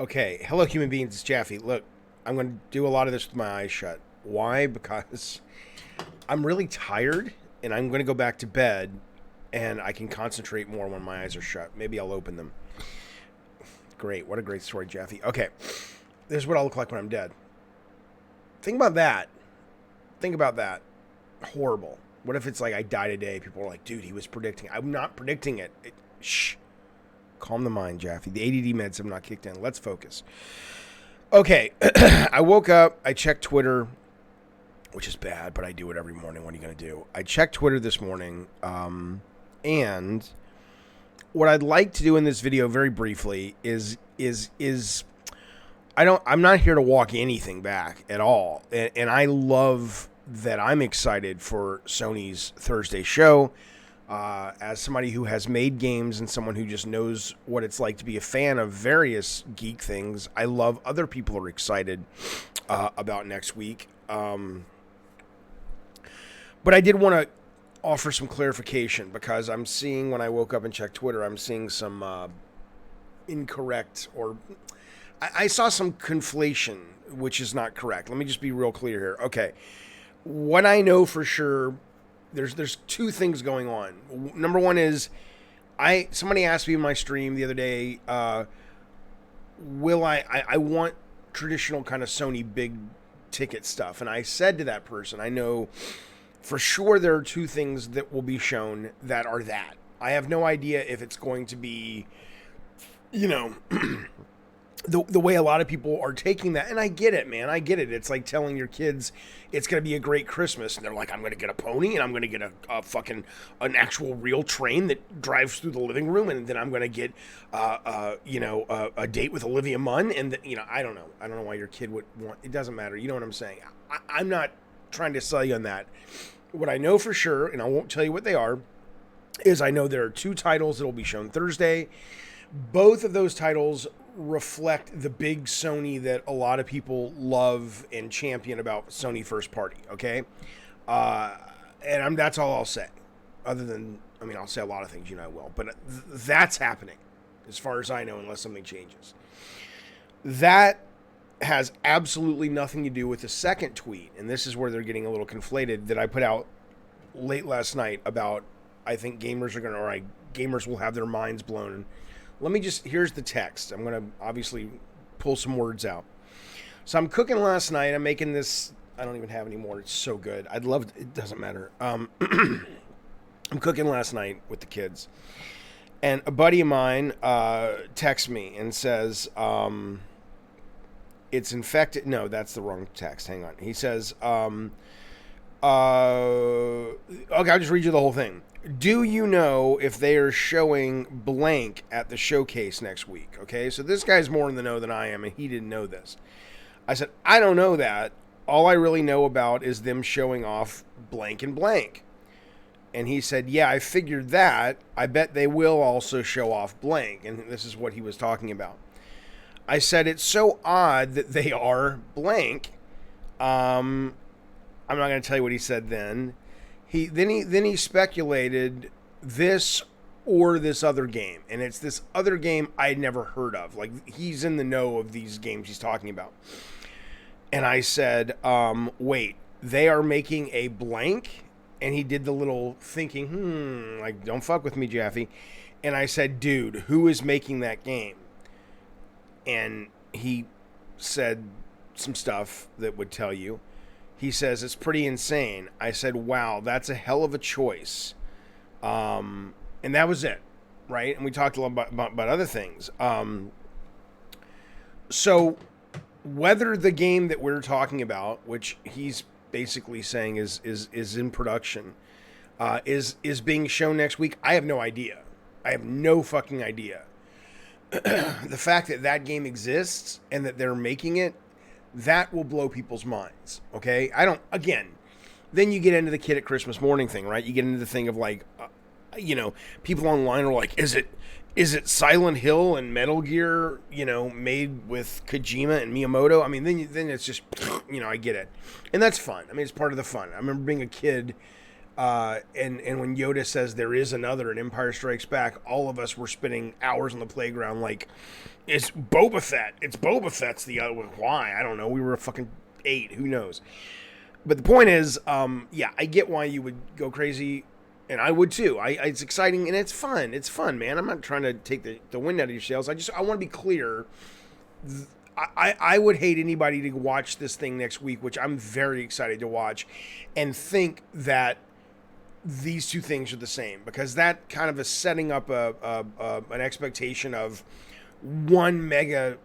Okay, hello, human beings. It's Jaffe. Look, I'm going to do a lot of this with my eyes shut. Why? Because I'm really tired, and I'm going to go back to bed, and I can concentrate more when my eyes are shut. Maybe I'll open them. Great. What a great story, Jaffe. Okay, this is what I'll look like when I'm dead. Think about that. Think about that. Horrible. What if it's like I die today? People are like, dude, he was predicting. I'm not predicting it. Shh. Calm the mind, Jaffe. The ADD meds have not kicked in. Let's focus. Okay, I woke up. I checked Twitter, which is bad, but I do it every morning. What are you going to do? I checked Twitter this morning, and what I'd like to do in this video, very briefly, is I'm not here to walk anything back at all, and I love that I'm excited for Sony's Thursday show. As somebody who has made games and someone who just knows what it's like to be a fan of various geek things, I love other people are excited about next week. But I did want to offer some clarification because I'm seeing, when I woke up and checked Twitter, I'm seeing some incorrect, or I saw some conflation, which is not correct. Let me just be real clear here. Okay. What I know for sure, there's two things going on. Number one is somebody asked me in my stream the other day, will I want traditional kind of Sony big ticket stuff. And I said to that person, I know for sure there are two things that will be shown that are that. I have no idea if it's going to be, the way a lot of people are taking that. And I get it, man. I get it. It's like telling your kids it's going to be a great Christmas. And they're like, I'm going to get a pony, and I'm going to get an actual real train that drives through the living room. And then I'm going to get, a date with Olivia Munn. And, I don't know. I don't know why your kid would want, it doesn't matter. You know what I'm saying? I'm not trying to sell you on that. What I know for sure, and I won't tell you what they are, is I know there are two titles that will be shown Thursday. Both of those titles reflect the big Sony that a lot of people love and champion about Sony first party, okay? And that's all I'll say. Other than, I'll say a lot of things, I will. But that's happening, as far as I know, unless something changes. That has absolutely nothing to do with the second tweet, and this is where they're getting a little conflated, that I put out late last night about, I think gamers will have their minds blown. Here's the text. I'm going to obviously pull some words out. So I'm cooking last night. I'm making this. I don't even have any more. It's so good. It doesn't matter. I'm cooking last night with the kids. And a buddy of mine texts me and says, it's infected. No, that's the wrong text. Hang on. He says, okay, I'll just read you the whole thing. Do you know if they are showing blank at the showcase next week? Okay, so this guy's more in the know than I am, and he didn't know this. I said, I don't know that. All I really know about is them showing off blank and blank. And he said, yeah, I figured that. I bet they will also show off blank. And this is what he was talking about. I said, it's so odd that they are blank. I'm not going to tell you what he said then. Then he speculated this or this other game, and it's this other game I'd never heard of. Like, he's in the know of these games he's talking about. And I said, wait, they are making a blank? And he did the little thinking, like, don't fuck with me, Jaffe. And I said, dude, who is making that game? And he said some stuff that would tell you. He says, it's pretty insane. I said, wow, that's a hell of a choice. And that was it, right? And we talked a lot about other things. So whether the game that we're talking about, which he's basically saying is in production, is being shown next week, I have no idea. I have no fucking idea. The fact that game exists and that they're making it, that will blow people's minds, okay? Then you get into the kid at Christmas morning thing, right? You get into the thing of like, people online are like, is it Silent Hill and Metal Gear, made with Kojima and Miyamoto? Then it's just, I get it. And that's fun. It's part of the fun. I remember being a kid And when Yoda says there is another in Empire Strikes Back, all of us were spending hours on the playground like, it's Boba Fett. It's Boba Fett's the other one. Why? I don't know. We were a fucking 8. Who knows? But the point is, yeah, I get why you would go crazy, and I would too. It's exciting and it's fun. It's fun, man. I'm not trying to take the wind out of your sails. I want to be clear. I would hate anybody to watch this thing next week, which I'm very excited to watch, and think that these two things are the same, because that kind of is setting up an expectation of one mega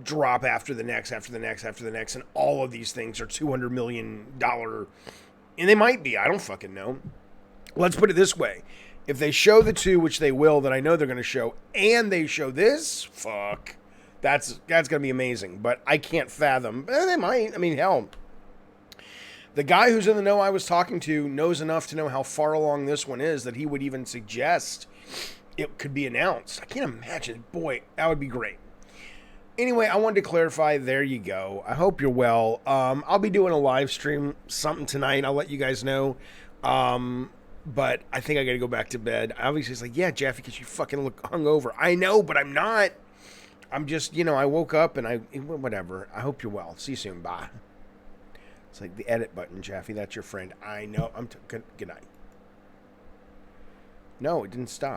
drop after the next, and all of these things are $200 million, and they might be. I don't fucking know. Let's put it this way. If they show the two, which they will, that I know they're going to show, and they show this, fuck. That's going to be amazing. But I can't fathom. They might. I mean, hell. The guy who's in the know I was talking to knows enough to know how far along this one is that he would even suggest it could be announced. I can't imagine. Boy, that would be great. Anyway, I wanted to clarify. There you go. I hope you're well. I'll be doing a live stream something tonight. I'll let you guys know. But I think I got to go back to bed. Obviously, it's like, yeah, Jeff, because you fucking look hungover. I know, but I'm not. I'm just, I woke up and whatever. I hope you're well. See you soon. Bye. It's like the edit button, Jeffy. That's your friend. I know. Good night. No, it didn't stop.